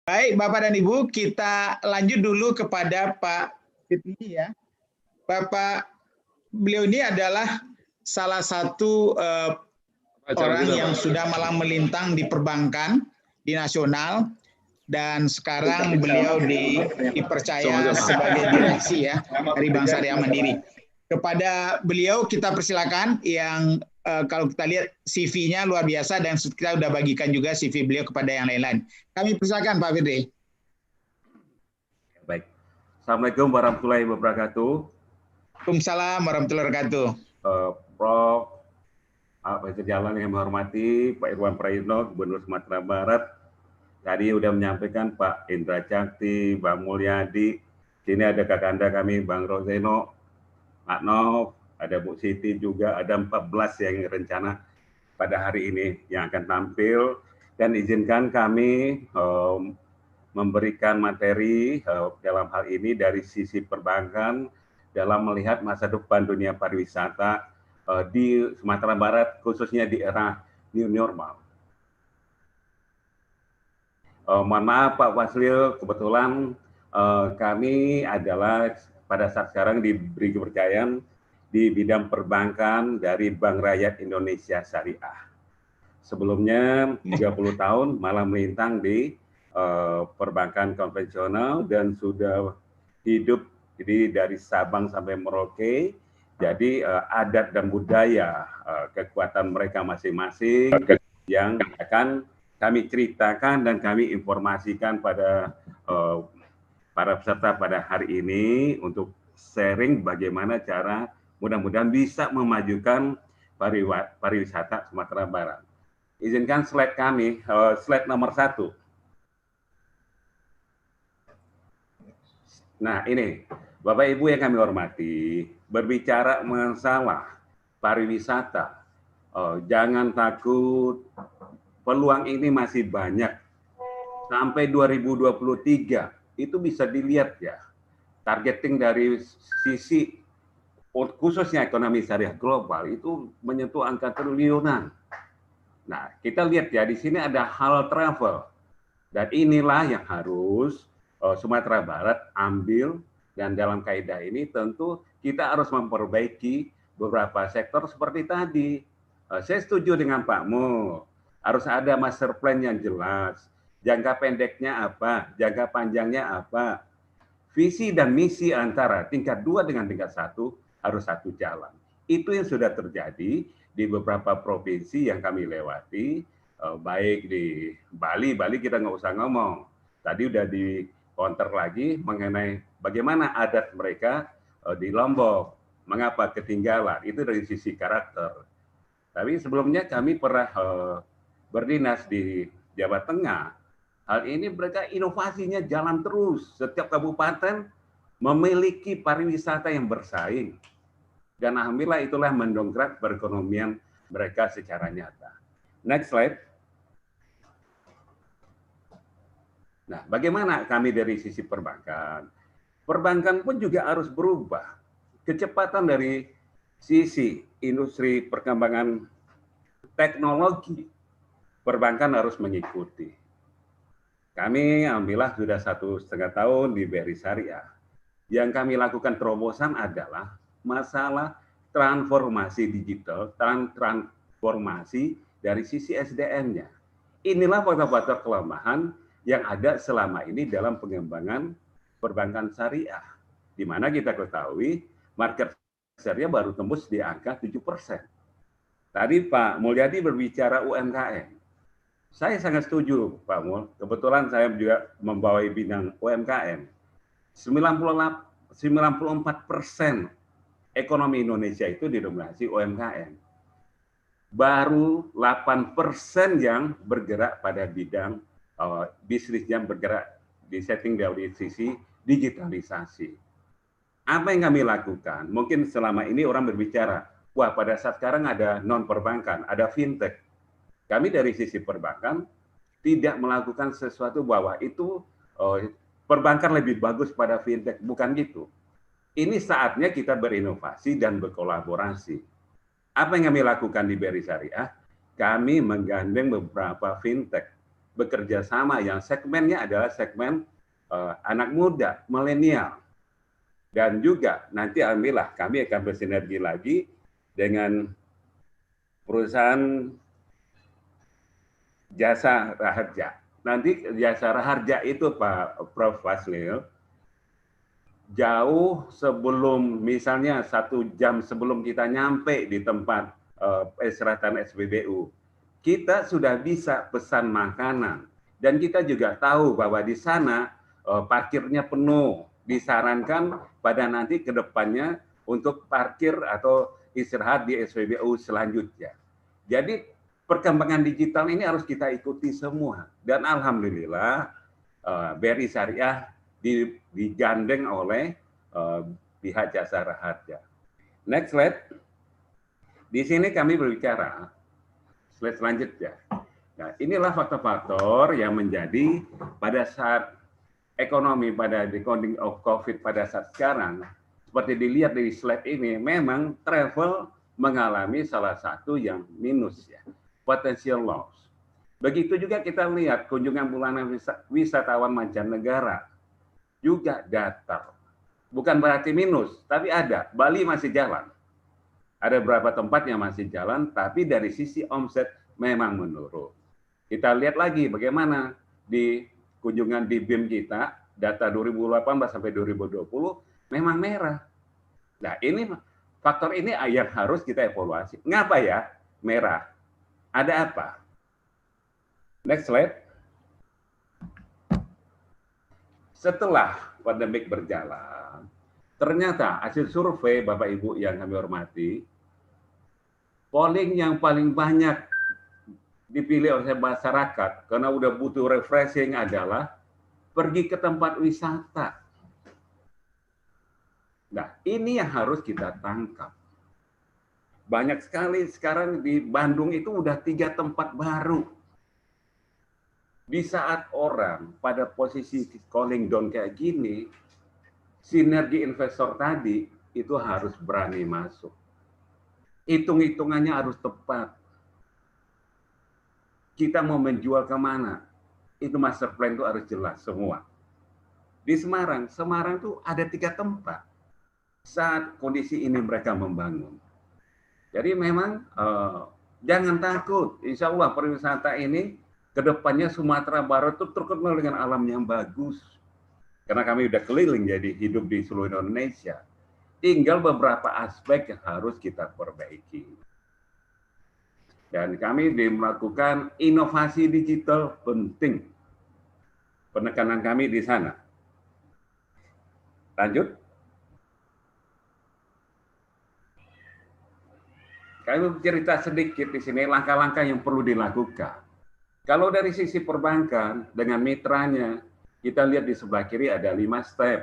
Baik, Bapak dan Ibu, kita lanjut dulu kepada Pak Fitri ya. Bapak, beliau ini adalah salah satu orang yang sudah malang melintang di perbankan, di nasional, dan sekarang beliau dipercaya sebagai direksi ya dari Bank Syariah Mandiri. Kepada beliau kita persilakan yang kalau kita lihat CV-nya luar biasa dan kita sudah bagikan juga CV beliau kepada yang lain-lain. Kami persilakan Pak Fitri. Baik. Assalamualaikum warahmatullahi wabarakatuh. Waalaikumsalam warahmatullahi wabarakatuh. Prof. Pak Jalan yang menghormati Pak Irwan Prayitno, Gubernur Sumatera Barat. Tadi sudah menyampaikan Pak Indra Cakti, Bang Mulyadi. Sini ada kakanda kami, Bang Roseno, Pak Nov, ada Bu Siti juga, ada 14 yang rencana pada hari ini yang akan tampil. Dan izinkan kami memberikan materi dalam hal ini dari sisi perbankan dalam melihat masa depan dunia pariwisata di Sumatera Barat, khususnya di era new normal. Mohon maaf Pak Waslil, kebetulan kami adalah pada saat sekarang diberi kepercayaan di bidang perbankan dari Bank Rakyat Indonesia Syariah. Sebelumnya 30 tahun malah melintang di perbankan konvensional dan sudah hidup jadi dari Sabang sampai Merauke. Jadi adat dan budaya kekuatan mereka masing-masing yang akan kami ceritakan dan kami informasikan pada para peserta pada hari ini untuk sharing bagaimana cara mudah-mudahan bisa memajukan pariwisata Sumatera Barat. Izinkan slide kami, slide nomor 1. Nah ini, Bapak Ibu yang kami hormati, berbicara masalah pariwisata, jangan takut, peluang ini masih banyak. Sampai 2023 itu bisa dilihat ya, targeting dari sisi khususnya ekonomi syariah global itu menyentuh angka triliunan. Nah, kita lihat ya di sini ada halal travel dan inilah yang harus Sumatera Barat ambil, dan dalam kaidah ini tentu kita harus memperbaiki beberapa sektor seperti tadi. Saya setuju dengan Pak Mul. Harus ada master plan yang jelas. Jangka pendeknya apa, jangka panjangnya apa. Visi dan misi antara tingkat 2 dengan tingkat 1 harus satu jalan. Itu yang sudah terjadi di beberapa provinsi yang kami lewati, baik di Bali kita nggak usah ngomong. Tadi udah di counter lagi mengenai bagaimana adat mereka di Lombok, mengapa ketinggalan, itu dari sisi karakter. Tapi sebelumnya kami pernah berdinas di Jawa Tengah. Hal ini mereka inovasinya jalan terus. Setiap kabupaten memiliki pariwisata yang bersaing. Dan alhamdulillah itulah mendongkrak perekonomian mereka secara nyata. Next slide. Nah, bagaimana kami dari sisi perbankan? Perbankan pun juga harus berubah. Kecepatan dari sisi industri perkembangan teknologi, perbankan harus mengikuti. Kami alhamdulillah sudah 1,5 tahun di BRI Syariah. Yang kami lakukan terobosan adalah masalah transformasi digital, transformasi dari sisi SDM-nya. Inilah faktor-faktor kelemahan yang ada selama ini dalam pengembangan perbankan syariah, di mana kita ketahui market syariah baru tembus di angka 7%. Tadi Pak Mulyadi berbicara UMKM. Saya sangat setuju Pak Mul, kebetulan saya juga membawai bidang UMKM. 94% ekonomi Indonesia itu didominasi UMKM. Baru 8% yang bergerak pada bidang bisnis yang bergerak di setting dari sisi digitalisasi. Apa yang kami lakukan? Mungkin selama ini orang berbicara, wah pada saat sekarang ada non-perbankan, ada fintech. Kami dari sisi perbankan tidak melakukan sesuatu bahwa itu perbankan lebih bagus pada fintech, bukan gitu. Ini saatnya kita berinovasi dan berkolaborasi. Apa yang kami lakukan di BRI Syariah? Kami menggandeng beberapa fintech bekerja sama yang segmennya adalah segmen anak muda, milenial. Dan juga nanti alhamdulillah kami akan bersinergi lagi dengan perusahaan jasa raharja. Nanti jasa raharja itu Pak Prof. Fazlil, jauh sebelum, misalnya 1 jam sebelum kita nyampe di tempat peristirahatan SPBU, kita sudah bisa pesan makanan. Dan kita juga tahu bahwa di sana parkirnya penuh. Disarankan pada nanti ke depannya untuk parkir atau istirahat di SPBU selanjutnya. Jadi perkembangan digital ini harus kita ikuti semua. Dan alhamdulillah BRI Syariah digandeng oleh pihak jasa raharja. Next slide. Di sini kami berbicara, slide selanjutnya. Nah, inilah faktor-faktor yang menjadi pada saat ekonomi pada decoding of COVID pada saat sekarang, seperti dilihat dari slide ini, memang travel mengalami salah satu yang minus ya, potential loss. Begitu juga kita lihat kunjungan bulanan wisatawan mancanegara juga datar. Bukan berarti minus, tapi ada. Bali masih jalan. Ada beberapa tempat yang masih jalan, tapi dari sisi omset memang menurun. Kita lihat lagi bagaimana di kunjungan di BIM kita, data 2018 sampai 2020 memang merah. Nah, ini faktor ini yang harus kita evaluasi. Ngapa ya merah? Ada apa? Next slide. Setelah pandemik berjalan, ternyata hasil survei Bapak Ibu yang kami hormati, polling yang paling banyak dipilih oleh masyarakat karena udah butuh refreshing adalah pergi ke tempat wisata. Nah, ini yang harus kita tangkap. Banyak sekali sekarang di Bandung itu udah 3 tempat baru. Di saat orang pada posisi calling down kayak gini, sinergi investor tadi itu harus berani masuk. Hitung-hitungannya harus tepat. Kita mau menjual kemana? Itu master plan itu harus jelas semua. Di Semarang tuh ada 3 tempat saat kondisi ini mereka membangun. Jadi memang jangan takut. Insya Allah pariwisata ini kedepannya Sumatera Barat itu terkenal dengan alam yang bagus. Karena kami udah keliling jadi hidup di seluruh Indonesia. Tinggal beberapa aspek yang harus kita perbaiki. Dan kami melakukan inovasi digital penting. Penekanan kami di sana. Lanjut. Kami bercerita sedikit di sini langkah-langkah yang perlu dilakukan. Kalau dari sisi perbankan dengan mitranya, kita lihat di sebelah kiri ada 5 step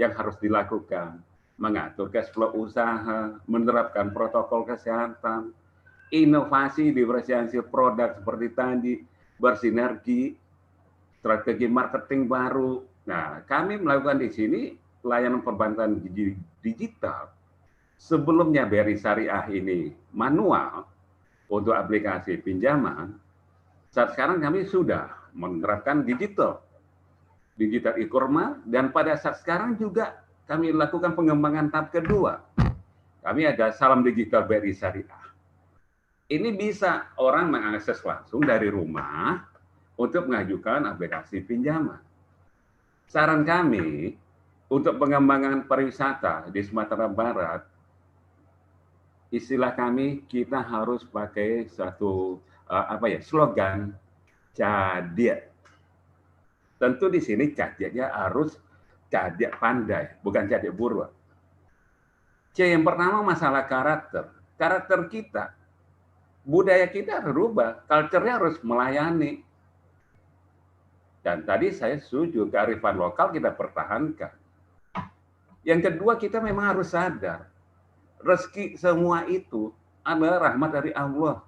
yang harus dilakukan. Mengatur cash flow usaha, menerapkan protokol kesehatan, inovasi diversifikasi produk seperti tadi, bersinergi, strategi marketing baru. Nah, kami melakukan di sini layanan perbankan digital. Sebelumnya BRI Syariah ini manual untuk aplikasi pinjaman, saat sekarang kami sudah menerapkan digital e-commerce, dan pada saat sekarang juga kami lakukan pengembangan tahap kedua. Kami ada Salam Digital BRI Syariah. Ini bisa orang mengakses langsung dari rumah untuk mengajukan aplikasi pinjaman. Saran kami untuk pengembangan pariwisata di Sumatera Barat, istilah kami kita harus pakai satu slogan cadia. Tentu di sini cadianya harus cadia pandai, bukan cadia buruan. C yang pertama masalah karakter. Karakter kita, budaya kita harus berubah, culture-nya harus melayani. Dan tadi saya setuju, kearifan lokal kita pertahankan. Yang kedua, kita memang harus sadar, rezeki semua itu adalah rahmat dari Allah.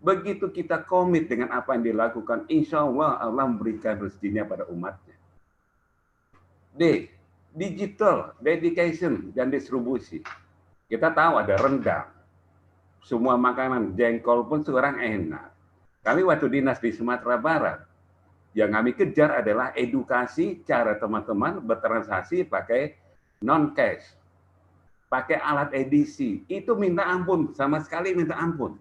Begitu kita komit dengan apa yang dilakukan, insya Allah Allah memberikan rezekinya pada umatnya. D, digital, dedication, dan distribusi. Kita tahu ada rendang. Semua makanan, jengkol pun sekarang enak. Kami waktu dinas di Sumatera Barat, yang kami kejar adalah edukasi cara teman-teman bertransaksi pakai non-cash, pakai alat edisi. Itu minta ampun, sama sekali minta ampun.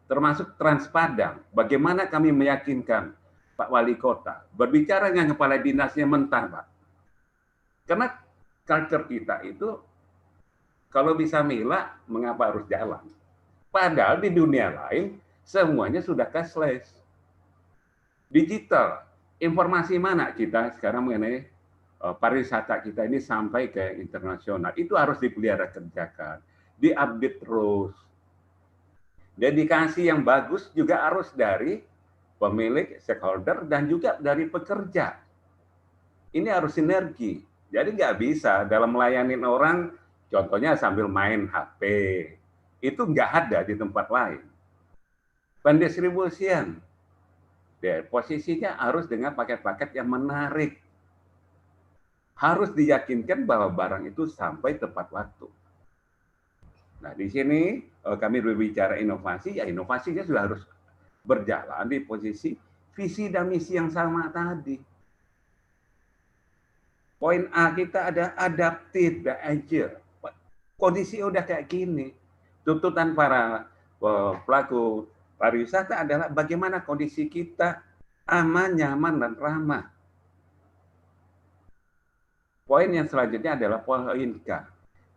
Termasuk Transpadang, bagaimana kami meyakinkan Pak Wali Kota, berbicara dengan kepala dinasnya mentah, Pak. Karena culture kita itu, kalau bisa milah, mengapa harus jalan? Padahal di dunia lain, semuanya sudah cashless. Digital, informasi mana kita sekarang mengenai pariwisata kita ini sampai ke internasional. Itu harus dipelihara kerjakan, diupdate terus. Dedikasi yang bagus juga harus dari pemilik, stakeholder, dan juga dari pekerja. Ini harus sinergi. Jadi nggak bisa dalam melayani orang, contohnya sambil main HP. Itu nggak ada di tempat lain. Pendistribusian, posisinya harus dengan paket-paket yang menarik. Harus diyakinkan bahwa barang itu sampai tepat waktu. Nah, di sini kami berbicara inovasi, ya inovasinya sudah harus berjalan di posisi visi dan misi yang sama tadi. Poin A kita ada adaptif dan agile. Kondisi udah kayak gini. Tuntutan para pelaku pariwisata adalah bagaimana kondisi kita aman, nyaman, dan ramah. Poin yang selanjutnya adalah poin K.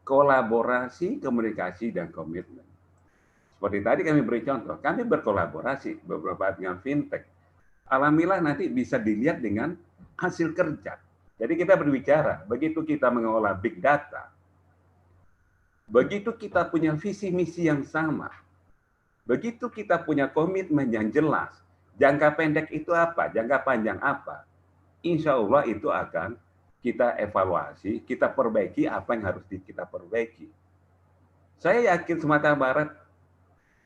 Kolaborasi, komunikasi, dan komitmen. Seperti tadi kami beri contoh, kami berkolaborasi beberapa dengan fintech. Alhamdulillah nanti bisa dilihat dengan hasil kerja. Jadi kita berbicara, begitu kita mengelola big data, begitu kita punya visi misi yang sama, begitu kita punya komitmen yang jelas, jangka pendek itu apa, jangka panjang apa, insya Allah itu akan kita evaluasi, kita perbaiki apa yang harus kita perbaiki. Saya yakin Sumatera Barat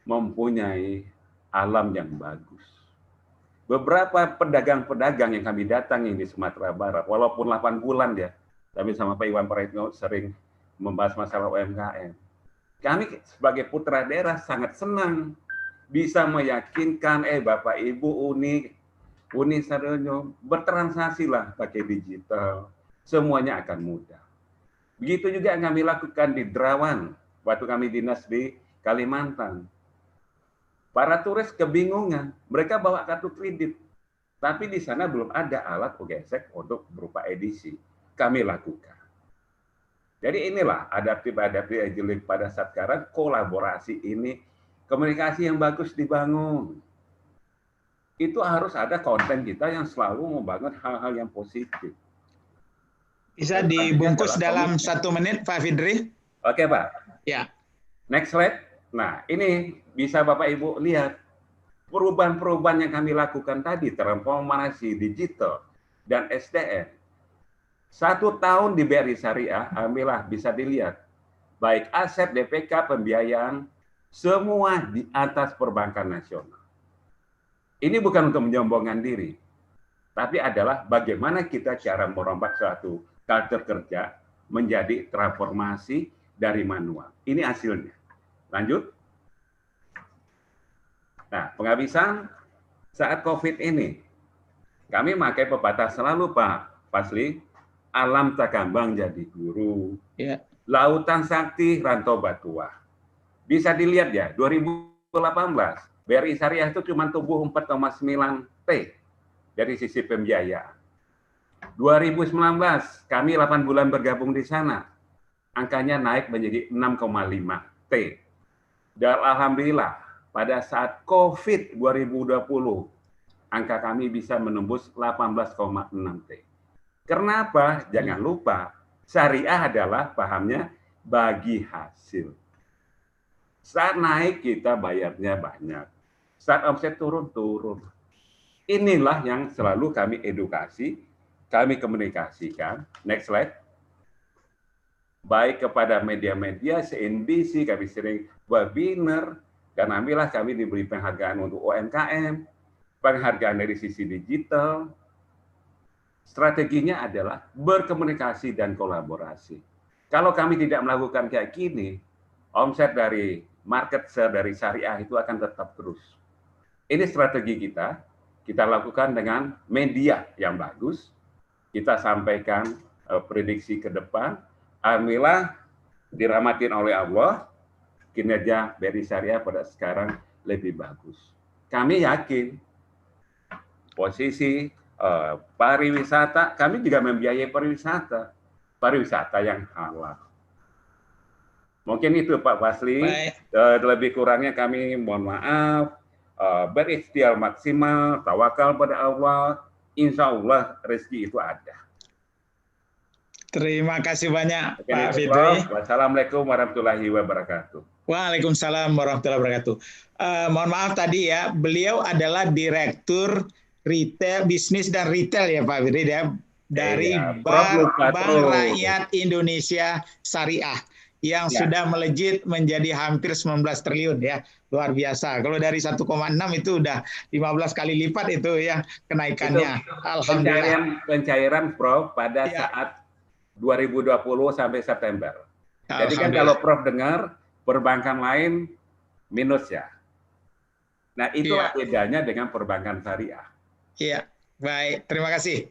mempunyai alam yang bagus. Beberapa pedagang-pedagang yang kami datangi di Sumatera Barat, walaupun 8 bulan ya, kami sama Pak Iwan Praetno sering membahas masalah UMKM. Kami sebagai putra daerah sangat senang bisa meyakinkan, Bapak Ibu Uni Sadonya bertransaksi lah pakai digital, semuanya akan mudah. Begitu juga yang kami lakukan di Derawan, waktu kami dinas di Kalimantan. Para turis kebingungan, mereka bawa kartu kredit, tapi di sana belum ada alat gesek untuk berupa edisi. Kami lakukan. Jadi inilah adaptif agile pada saat sekarang, kolaborasi ini, komunikasi yang bagus dibangun. Itu harus ada konten kita yang selalu membangun hal-hal yang positif. Bisa dibungkus dalam 1 menit, Pak Fidri? Oke, Pak. Ya. Next slide. Nah, ini bisa Bapak Ibu lihat perubahan-perubahan yang kami lakukan tadi, transformasi digital dan SDM. 1 tahun di BRI Syariah, alhamdulillah bisa dilihat. Baik aset, DPK, pembiayaan, semua di atas perbankan nasional. Ini bukan untuk menyombongkan diri, tapi adalah bagaimana kita cara merombak suatu culture kerja menjadi transformasi dari manual. Ini hasilnya. Lanjut. Nah, penghabisan saat COVID ini, kami pakai pepatah selalu, Pak Fasli, alam tak kambang jadi guru, lautan sakti rantau batuah. Bisa dilihat ya, 2018, BRI Syariah itu cuma tumbuh 4,9 T dari sisi pembiayaan. 2019, kami 8 bulan bergabung di sana, angkanya naik menjadi 6,5 T. Dan alhamdulillah, pada saat COVID 2020, angka kami bisa menembus 18,6 T. Kenapa? Jangan lupa, syariah adalah pahamnya bagi hasil. Saat naik kita bayarnya banyak. Saat omset turun. Inilah yang selalu kami edukasi, kami komunikasikan. Next slide. Baik kepada media-media, CNBC, kami sering webinar, dan alhamdulillah kami diberi penghargaan untuk UMKM, penghargaan dari sisi digital. Strateginya adalah berkomunikasi dan kolaborasi. Kalau kami tidak melakukan kayak gini, omset dari market share dari syariah itu akan tetap terus. Ini strategi kita lakukan dengan media yang bagus, kita sampaikan prediksi ke depan. Alhamdulillah dirahmatin oleh Allah, kinerja BRI Syariah pada sekarang lebih bagus. Kami yakin posisi pariwisata, kami juga membiayai pariwisata yang halal. Mungkin itu Pak Basli, lebih kurangnya kami mohon maaf, berikhtiar maksimal, tawakal pada Allah, insya Allah rezeki itu ada. Terima kasih banyak Oke, Pak Fitri. Wassalamualaikum warahmatullahi wabarakatuh. Waalaikumsalam warahmatullahi wabarakatuh. Mohon maaf tadi ya, beliau adalah Direktur Retail, Bisnis dan Retail ya Pak Fitri ya, dari Bank Rakyat Indonesia Syariah yang sudah melejit menjadi hampir 19 triliun ya. Luar biasa. Kalau dari 1,6 itu udah 15 kali lipat itu ya kenaikannya. Itu Alhamdulillah. Pencairan Prof pada saat 2020 sampai September. Jadi kan kalau Prof dengar perbankan lain minus ya. Nah, itulah bedanya dengan perbankan syariah. Iya, baik. Terima kasih.